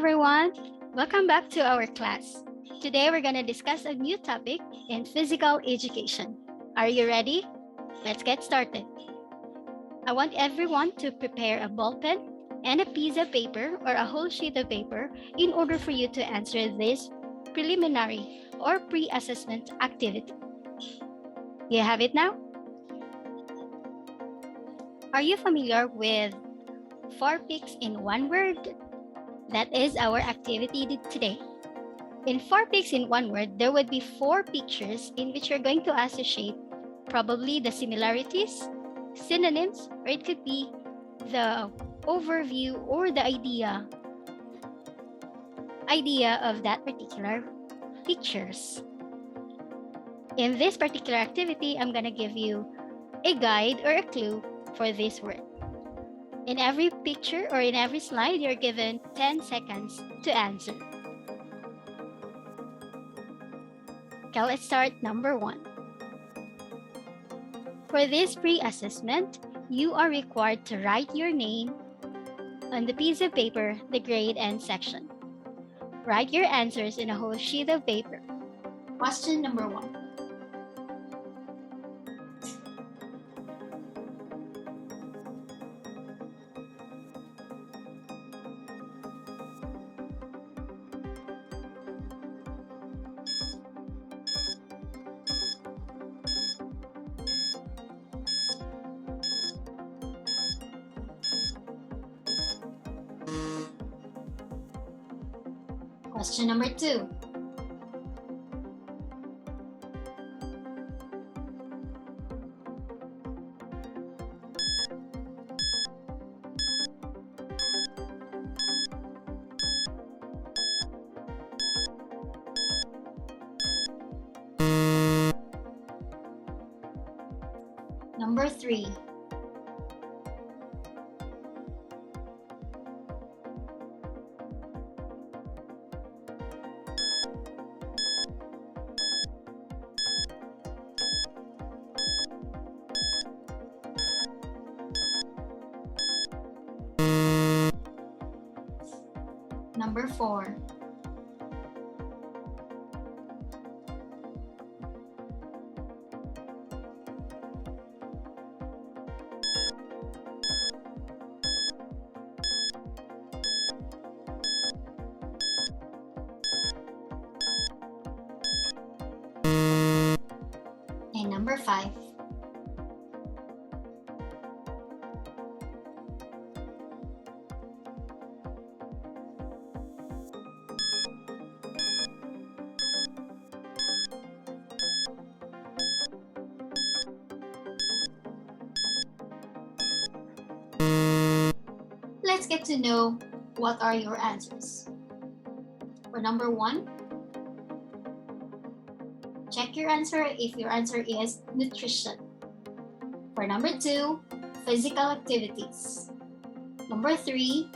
everyone. Welcome back to our class. Today we're going to discuss a new topic in physical education. Are you ready? Let's get started. I want everyone to prepare a ball pen and a piece of paper or a whole sheet of paper in order for you to answer this preliminary or pre-assessment activity. You have it now? Are you familiar with 4 pics in 1 word? That is our activity today. In 4 pics in 1 word, there would be 4 pictures in which you're going to associate probably the similarities, synonyms, or it could be the overview or the idea of that particular pictures. In this particular activity, I'm going to give you a guide or a clue for this word. In every picture or in every slide, you're given 10 seconds to answer. Okay, let's start number 1. For this pre-assessment, you are required to write your name on the piece of paper, the grade and section. Write your answers in a whole sheet of paper. Question number 1. Question number 2. Number 3. Number 4. And number 5. Let's get to know what are your answers. For number 1, check your answer if your answer is nutrition. For number 2, physical activities. Number 3,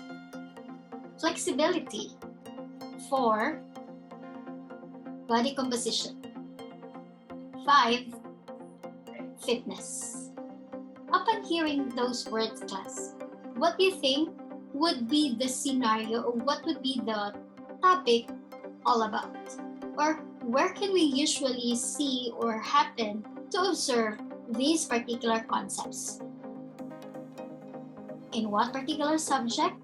flexibility. 4, body composition. 5, fitness. Upon hearing those words, class, what do you think would be the scenario or what would be the topic all about? Or where can we usually see or happen to observe these particular concepts? In what particular subject?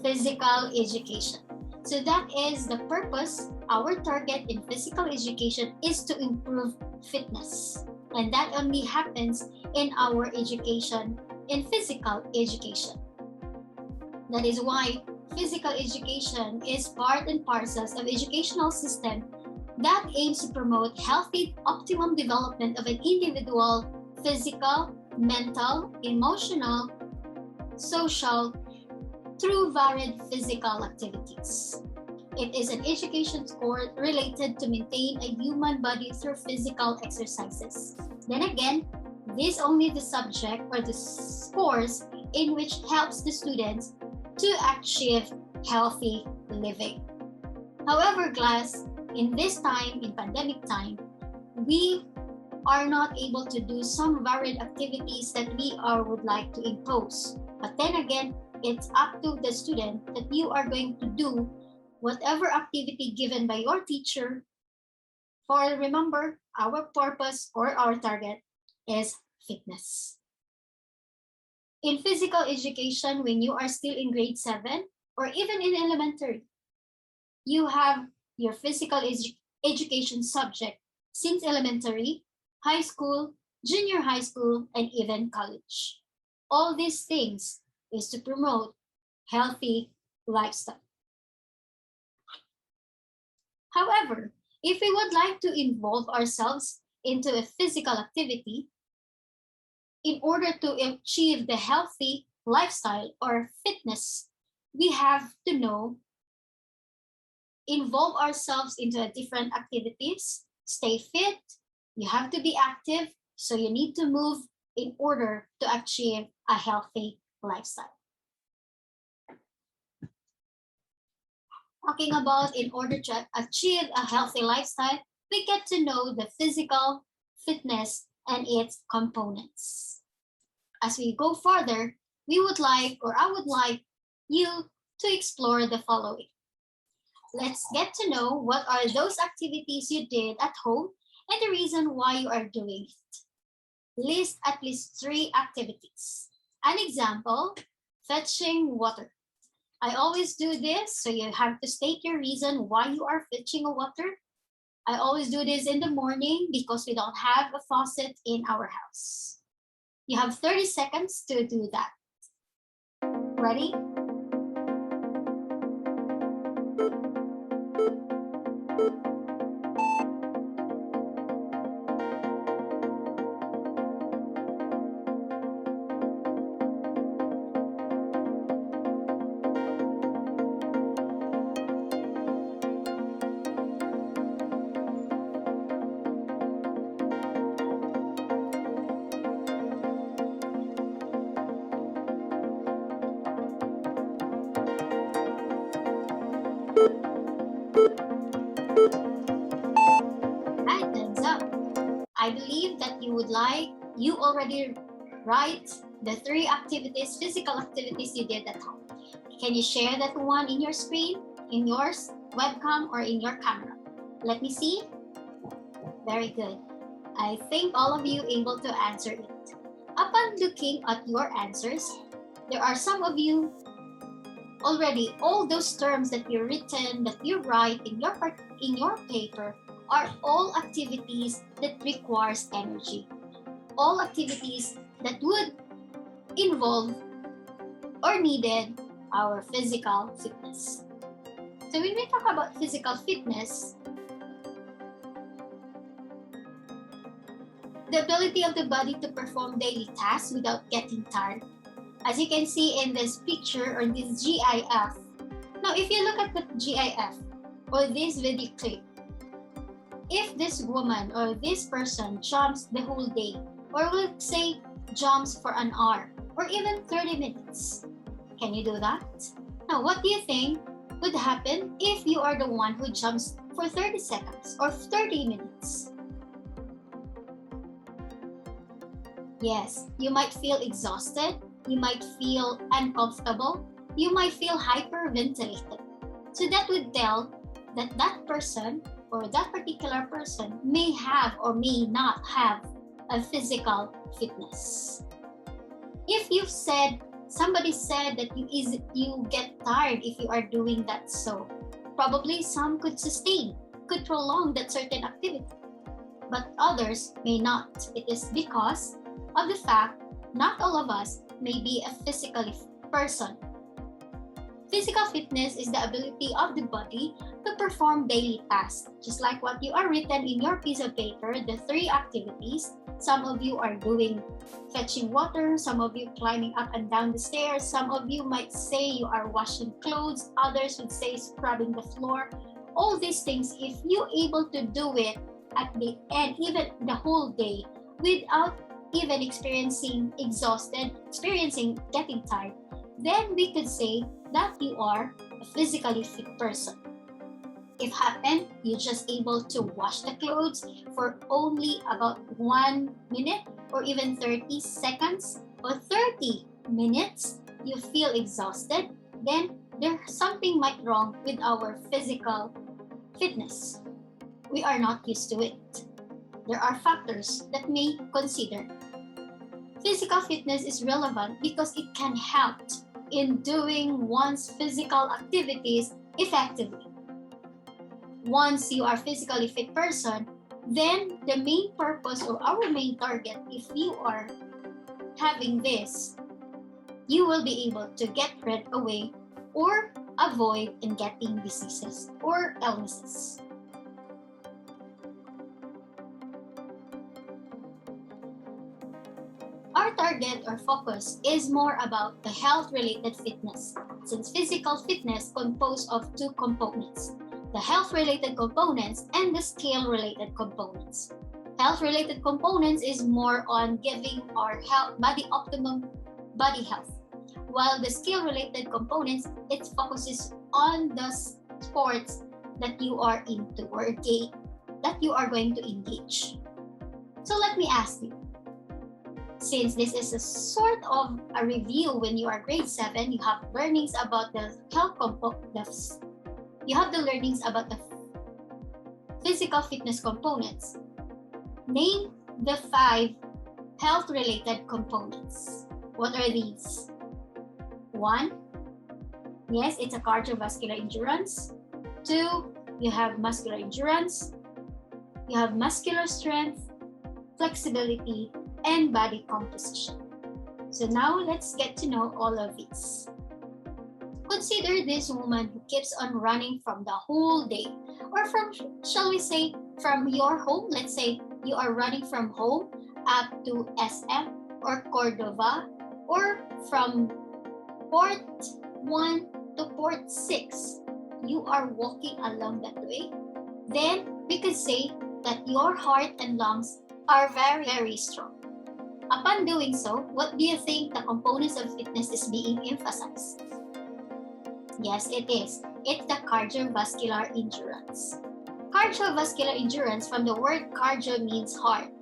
Physical education. So that is the purpose. Our target in physical education is to improve fitness. And that only happens in our education, in physical education. That is why physical education is part and parcel of educational system that aims to promote healthy, optimum development of an individual physical, mental, emotional, social, through varied physical activities. It is an education course related to maintain a human body through physical exercises. Then again, this only the subject or the course in which helps the students to achieve healthy living. However, class, in this time, in pandemic time, we are not able to do some varied activities that we would like to impose. But then again, it's up to the student that you are going to do whatever activity given by your teacher. For remember, our purpose or our target is fitness. In physical education, when you are still in grade 7 or even in elementary, you have your physical education subject since elementary, high school, junior high school, and even college. All these things is to promote healthy lifestyle. However, if we would like to involve ourselves into a physical activity, in order to achieve the healthy lifestyle or fitness, we have to know, involve ourselves into different activities, stay fit, you have to be active, so you need to move in order to achieve a healthy lifestyle. Talking about in order to achieve a healthy lifestyle, we get to know the physical fitness and its components. As we go further, we would like, or I would like you to explore the following. Let's get to know what are those activities you did at home and the reason why you are doing it. List at least 3 activities. An example, fetching water. I always do this, so you have to state your reason why you are fetching water. I always do this in the morning because we don't have a faucet in our house. You have 30 seconds to do that. Ready? I believe that you already write the 3 activities, physical activities you did at home. Can you share that one in your screen, in your webcam, or in your camera? Let me see. Very good. I think all of you able to answer it. Upon looking at your answers, there are some of you already, all those terms that you've written, that you write in your paper, are all activities that requires energy. All activities that would involve or needed our physical fitness. So when we talk about physical fitness, the ability of the body to perform daily tasks without getting tired. As you can see in this picture or this GIF. Now, if you look at the GIF or this video clip, if this woman or this person jumps the whole day, or let's say jumps for an hour or even 30 minutes, can you do that? Now, what do you think would happen if you are the one who jumps for 30 seconds or 30 minutes? Yes, you might feel exhausted, you might feel uncomfortable, you might feel hyperventilated. So that would tell that that person or that particular person may have or may not have a physical fitness. If somebody said that you get tired if you are doing that, so probably some could prolong that certain activity, but others may not. It is because of the fact not all of us may be a physical person. Physical fitness is the ability of the body to perform daily tasks, just like what you are written in your piece of paper, the 3 activities. Some of you are doing fetching water, some of you climbing up and down the stairs, some of you might say you are washing clothes, others would say scrubbing the floor. All these things, if you're able to do it at the end, even the whole day, without even experiencing getting tired, then we could say that you are a physically fit person. If happen, you're just able to wash the clothes for only about 1 minute or even 30 seconds or 30 minutes, you feel exhausted, then there's something might wrong with our physical fitness. We are not used to it. There are factors that may consider. Physical fitness is relevant because it can help in doing one's physical activities effectively. Once you are a physically fit person, then the main purpose or our main target, if you are having this, you will be able to get rid away or avoid in getting diseases or illnesses. Our target or focus is more about the health-related fitness, since physical fitness composed of two components, the health-related components and the skill-related components. Health-related components is more on giving our body optimum body health, while the skill-related components, it focuses on the sports that you are into or that you are going to engage. So let me ask you, since this is a sort of a review when you are grade 7, you have learnings about the health components. You have the learnings about the physical fitness components. Name the 5 health-related components. What are these? 1, yes, it's a cardiovascular endurance. 2, you have muscular endurance. You have muscular strength, flexibility, and body composition. So now let's get to know all of these. Consider this woman who keeps on running from the whole day, or from, shall we say, from your home. Let's say you are running from home up to SM or Cordova, or from Port 1 to Port 6. You are walking along that way. Then we could say that your heart and lungs are very, very strong. Upon doing so, what do you think the components of fitness is being emphasized? Yes, it is. It's the cardiovascular endurance. Cardiovascular endurance, from the word cardio, means heart.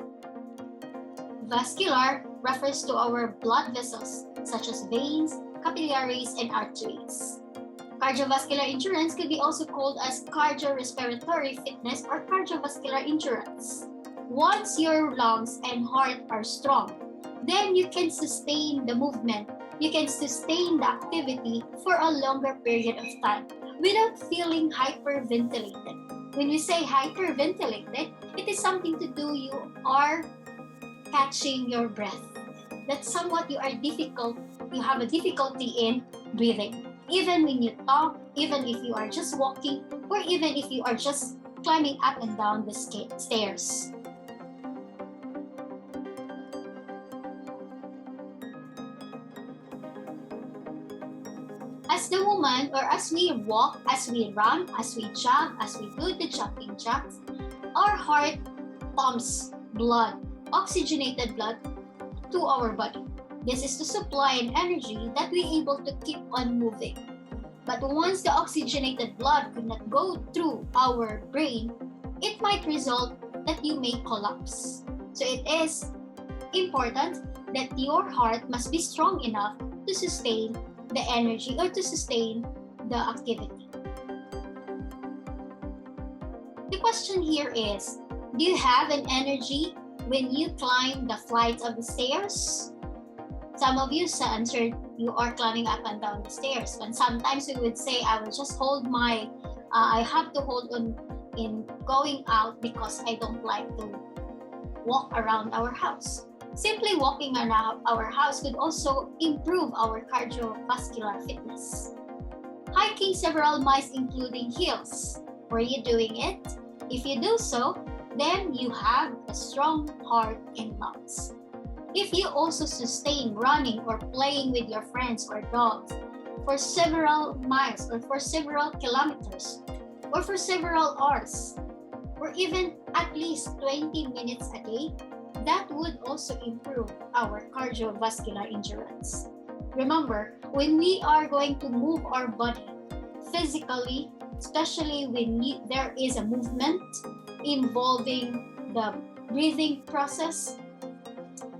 Vascular refers to our blood vessels, such as veins, capillaries, and arteries. Cardiovascular endurance could be also called as cardiorespiratory fitness or cardiovascular endurance. Once your lungs and heart are strong, then you can sustain the movement, you can sustain the activity for a longer period of time without feeling hyperventilated. When we say hyperventilated, it is something to do you are catching your breath. That's somewhat you have a difficulty in breathing. Even when you talk, even if you are just walking, or even if you are just climbing up and down the stairs. As the woman, or as we walk, as we run, as we jog, as we do the jumping jacks, our heart pumps blood, oxygenated blood, to our body. This is to supply an energy that we're able to keep on moving. But once the oxygenated blood could not go through our brain, it might result that you may collapse. So it is important that your heart must be strong enough to sustain the energy or to sustain the activity. The question here is, do you have an energy when you climb the flights of the stairs? Some of you answered you are climbing up and down the stairs. And sometimes we would say, I will just hold I have to hold on in going out because I don't like to walk around our house. Simply walking around our house could also improve our cardiovascular fitness. Hiking several miles including hills. Were you doing it? If you do so, then you have a strong heart and lungs. If you also sustain running or playing with your friends or dogs for several miles or for several kilometers or for several hours or even at least 20 minutes a day, that would also improve our cardiovascular endurance. Remember, when we are going to move our body physically, especially when there is a movement involving the breathing process.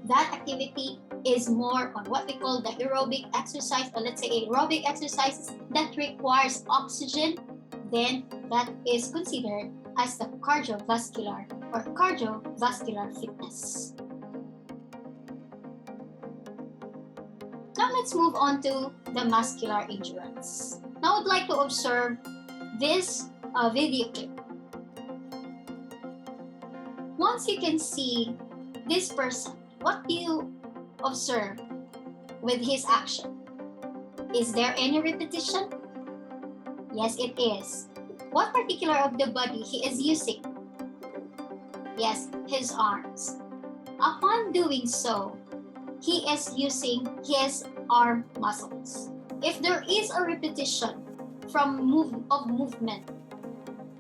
That activity is more on what we call the aerobic exercise, or let's say aerobic exercises that requires oxygen, then that is considered as the cardiovascular or cardiovascular fitness. Now let's move on to the muscular endurance. Now I would like to observe this video clip. Once you can see this person, what do you observe with his action? Is there any repetition? Yes, it is. What particular of the body he is using? Yes, his arms. Upon doing so, he is using his arm muscles. If there is a repetition from movement,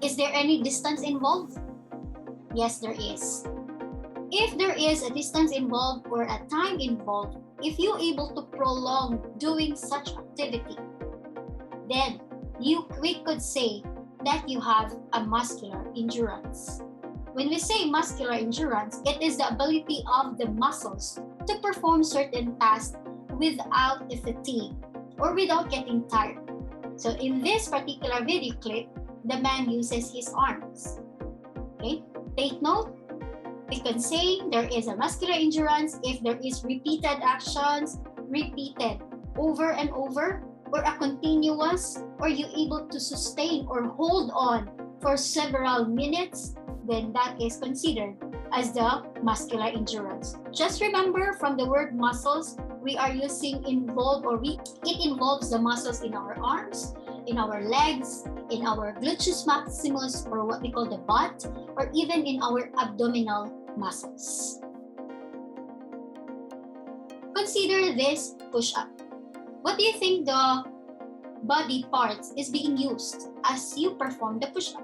is there any distance involved? Yes, there is. If there is a distance involved or a time involved, if you're able to prolong doing such activity, then we could say that you have a muscular endurance. When we say muscular endurance, it is the ability of the muscles to perform certain tasks without fatigue or without getting tired. So in this particular video clip, the man uses his arms. Okay, take note. We can say there is a muscular endurance if there is repeated actions, repeated over and over, or a continuous, or you able to sustain or hold on for several minutes, then that is considered as the muscular endurance. Just remember, from the word muscles, we are using it involves the muscles in our arms, in our legs, in our gluteus maximus, or what we call the butt, or even in our abdominal muscles. Consider this push-up. What do you think the body parts is being used as you perform the push-up?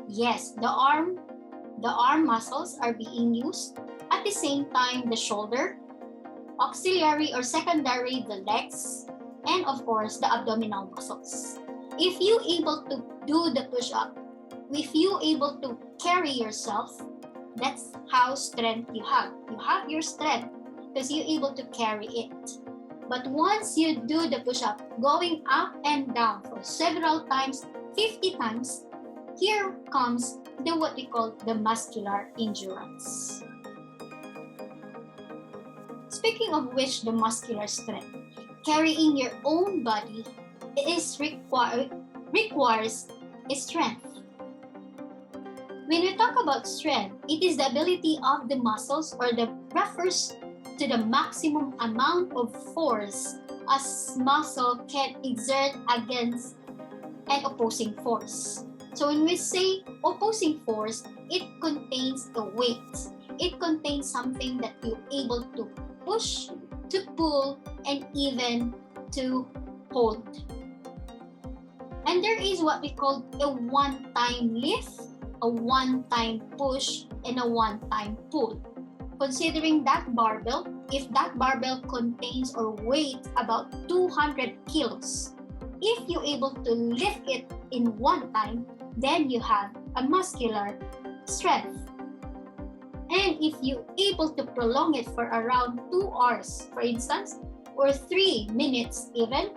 Yes, the arm muscles are being used. At the same time, the shoulder, auxiliary or secondary, the legs, and of course, the abdominal muscles. If you able to do the push-up, if you able to carry yourself, that's how strength you have. You have your strength because you're able to carry it. But once you do the push-up, going up and down for several times, 50 times, here comes what we call the muscular endurance. Speaking of which, the muscular strength, carrying your own body requires strength. When we talk about strength, it is the ability of the muscles, or the refers to the maximum amount of force a muscle can exert against an opposing force. So when we say opposing force, it contains a weight. It contains something that you're able to push, to pull, and even to hold. And there is what we call a one-time lift, a one-time push, and a one-time pull. Considering that barbell, if that barbell contains or weighs about 200 kilos, if you're able to lift it in one time, then you have a muscular strength. And if you're able to prolong it for around 2 hours, for instance, or 3 minutes even,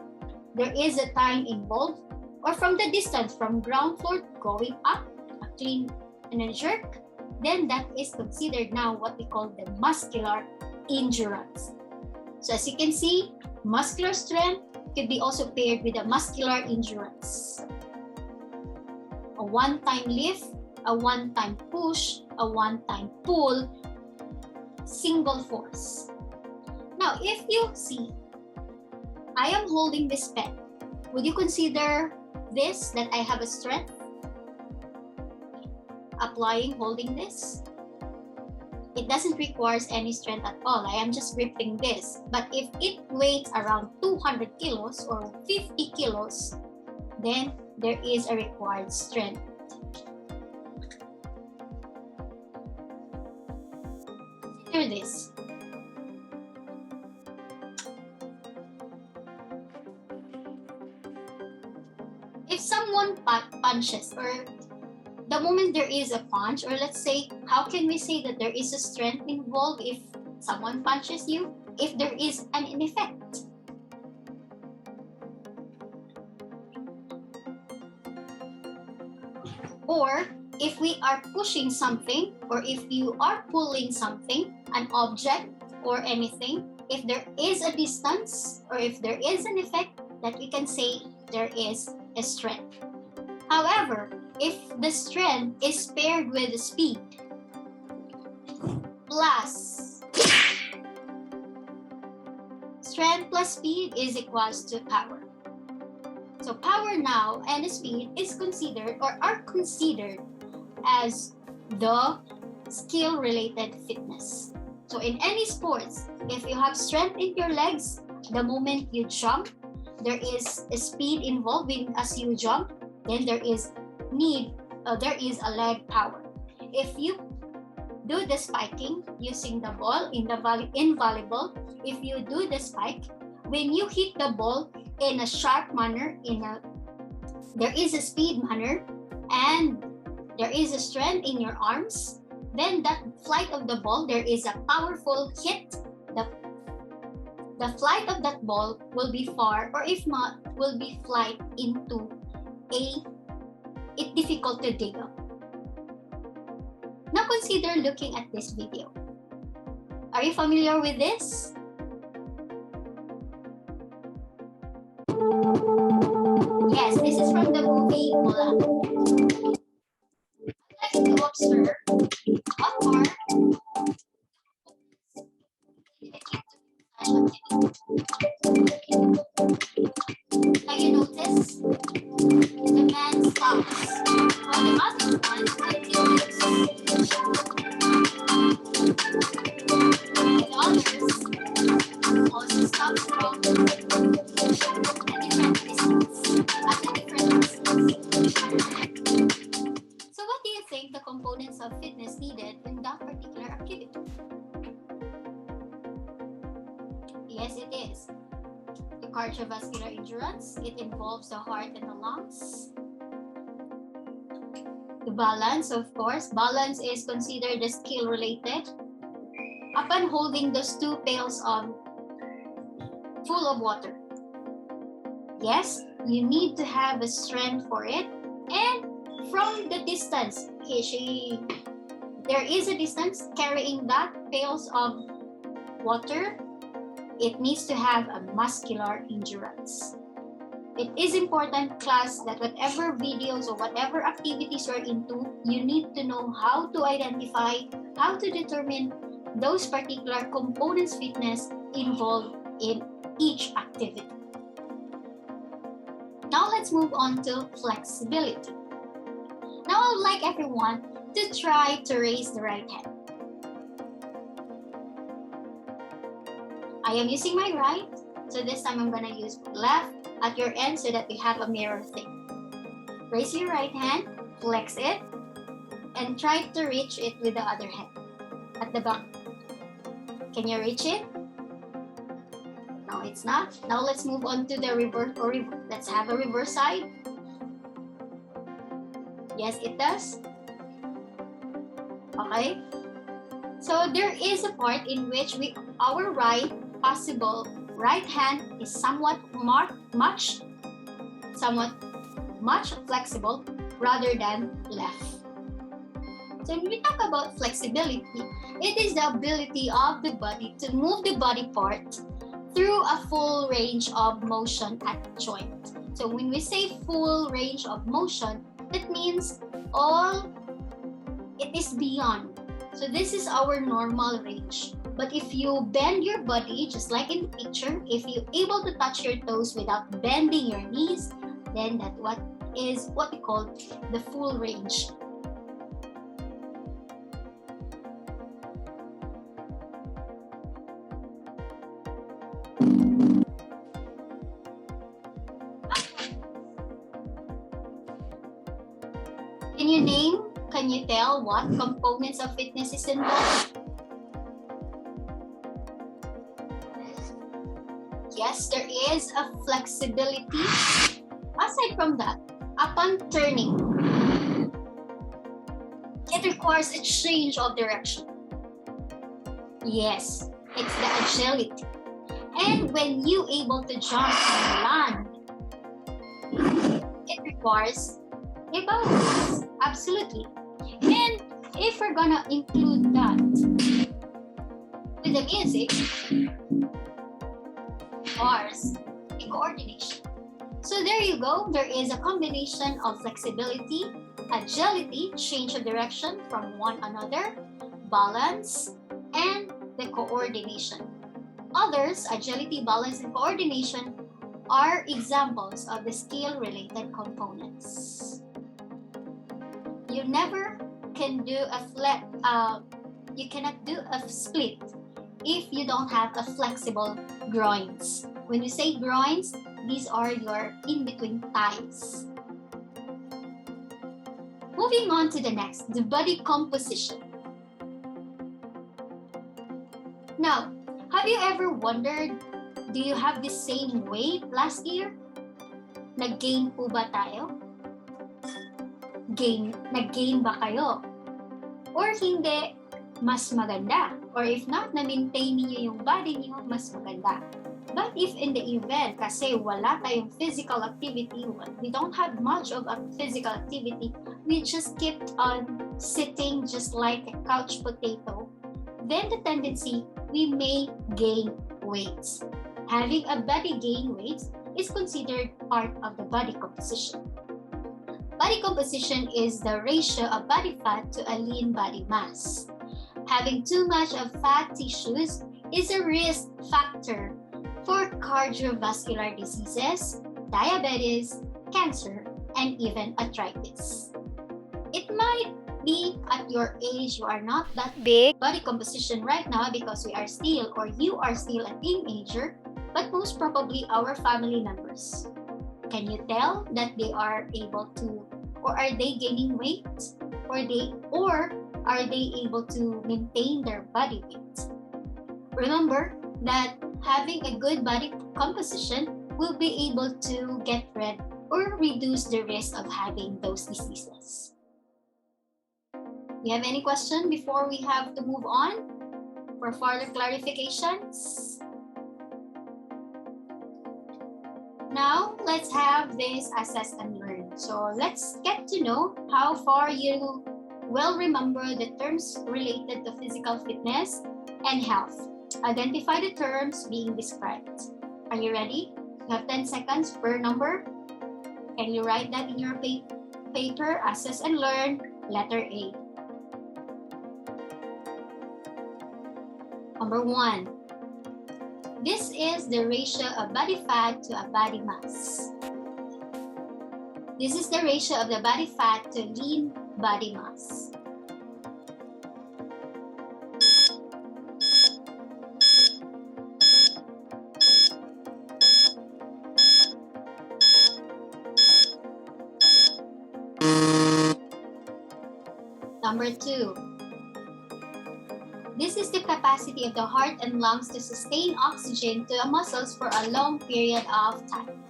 there is a time involved, or from the distance from ground floor going up, a clean and a jerk, then that is considered now what we call the muscular endurance. So as you can see, muscular strength could be also paired with a muscular endurance. A one-time lift, a one-time push, a one-time pull, single force. Now, if you see, I am holding this pen. Would you consider this that I have a strength? Applying, holding this. It doesn't require any strength at all. I am just gripping this. But if it weighs around 200 kilos or 50 kilos, then there is a required strength. Consider this. if someone punches, or the moment there is a punch, or let's say, how can we say that there is a strength involved if someone punches you? If there is an effect. Or if we are pushing something, or if you are pulling something, an object or anything, if there is a distance or if there is an effect, that we can say there is a strength. However, if the strength is paired with speed plus strength plus speed is equals to power. So power now and speed is considered or are considered as the skill-related fitness. So in any sports, if you have strength in your legs, the moment you jump, there is a speed involving as you jump, then there is a leg power. If you do the spiking using the ball in volleyball, if you do the spike, when you hit the ball in a sharp manner, there is a speed manner, and there is a strength in your arms, then that flight of the ball, there is a powerful hit. The flight of that ball will be far, or if not, will be flight into it's difficult to dig up. Now consider looking at this video. Are you familiar with this? Yes, this is from the movie Mulan. I'd like to observe what are now you notice the man stops while the other one continues. The others also stop from a different distance, at a different distance. So what do you think the components of fitness needed in that particular activity? Yes, it is. The cardiovascular endurance, it involves the heart and the lungs. The balance, of course, balance is considered as skill related. Upon holding those 2 pails full of water, yes, you need to have a strength for it. And from the distance, there is a distance carrying that pails of water. It needs to have a muscular endurance. It is important, class, that whatever videos or whatever activities you're into, you need to know how to identify, how to determine those particular components fitness involved in each activity. Now let's move on to flexibility. Now I would like everyone to try to raise the right hand. I am using my right, so this time I'm going to use my left at your end so that we have a mirror thing. Raise your right hand, flex it, and try to reach it with the other hand at the back. Can you reach it? No, it's not. Now let's move on to the reverse. Let's have a reverse side. Yes, it does. Okay. So there is a part in which our right hand is somewhat much flexible rather than left. So when we talk about flexibility, it is the ability of the body to move the body part through a full range of motion at joint. So when we say full range of motion, that means it is beyond. So this is our normal range. But if you bend your body, just like in the picture, if you're able to touch your toes without bending your knees, then that's what we call the full range. Can you tell what components of fitness is involved? Yes, there is a flexibility. Aside from that, Upon turning, it requires a change of direction. Yes, it's the agility. And when you able to jump and land, it requires a balance. Absolutely. And if we're gonna include that with the music, requires a coordination. So there you go. There is a combination of flexibility, agility, change of direction from one another, balance, and the coordination. Others, agility, balance, and coordination, are examples of the skill-related components. You never can do you cannot do a split if you don't have a flexible groins. When you say groins, these are your in-between thighs. Moving on to the next, the body composition. Now, have you ever wondered, do you have the same weight last year? Nag-gain po ba tayo? Nag-gain ba kayo? Or hindi, mas maganda? Or if not, na-maintain niyo yung body niyo, mas maganda. But if in the event, kasi wala tayong physical activity, we don't have much of a physical activity, we just kept on sitting just like a couch potato, then the tendency, we may gain weight. Having a body gain weight is considered part of the body composition. Body composition is the ratio of body fat to a lean body mass. Having too much of fat tissues is a risk factor for cardiovascular diseases, diabetes, cancer, and even arthritis. It might be at your age you are not that big body composition right now because we are still or you are still a teenager, but most probably our family members. Can you tell that they are able to, or are they gaining weight, or are they able to maintain their body weight? Remember that having a good body composition will be able to get rid or reduce the risk of having those diseases. Do you have any question before we have to move on for further clarifications? Now, let's have this assess and learn. So let's get to know how far you will remember the terms related to physical fitness and health. Identify the terms being described. Are you ready? You have 10 seconds per number. Can you write that in your paper? Assess and learn, letter A. Number 1. This is the ratio of body fat to a body mass. This is the ratio of the body fat to lean body mass. Number 2. This is the capacity of the heart and lungs to sustain oxygen to the muscles for a long period of time.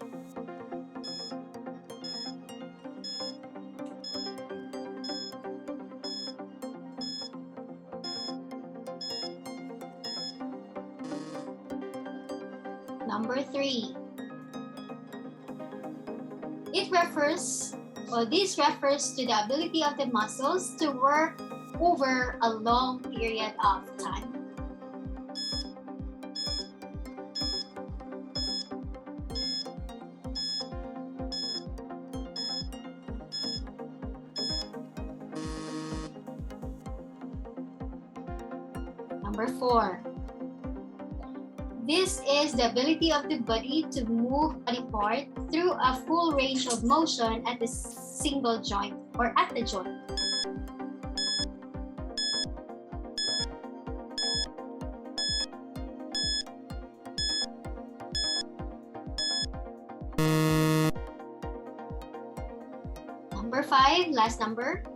Number 3. This refers to the ability of the muscles to work over a long period of time. Number 4. This is the ability of the body to move body part through a full range of motion at a single joint or at the joint. Number 5, last number.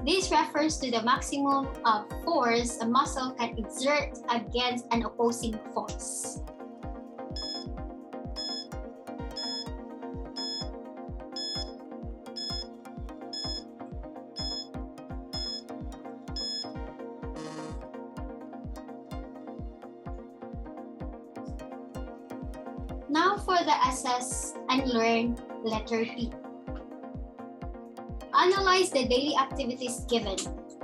This refers to the maximum of force a muscle can exert against an opposing force. Now for the assess and learn letter B. Analyze the daily activities given.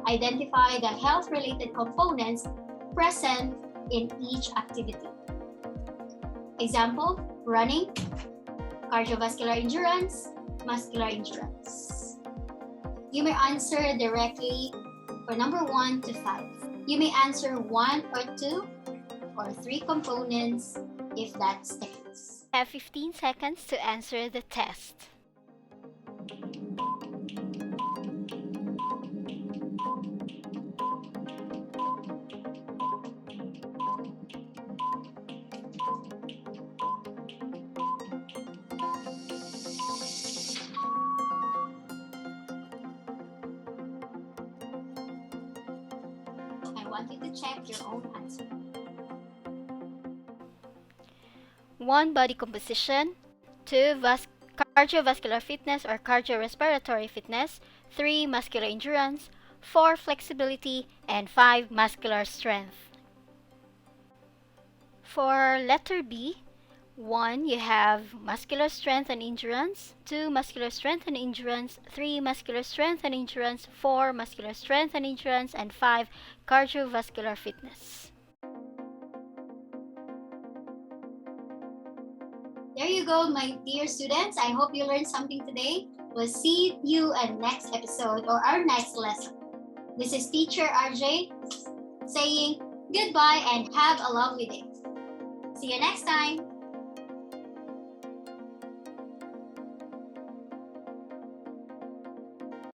Identify the health-related components present in each activity. Example, running, cardiovascular endurance, muscular endurance. You may answer directly for number 1 to 5. You may answer 1 or 2 or 3 components if that's the case. Have 15 seconds to answer the test. I want you to check your own answer. 1. Body composition. 2. Cardiovascular fitness or cardiorespiratory fitness. 3. Muscular endurance. 4. Flexibility. And 5. Muscular strength. For letter B, 1. You have muscular strength and endurance. 2. Muscular strength and endurance. 3. Muscular strength and endurance. 4. Muscular strength and endurance. And 5. Cardiovascular fitness. There you go, my dear students. I hope you learned something today. We'll see you in next episode or our next lesson. This is Teacher RJ saying goodbye and have a lovely day. See you next time.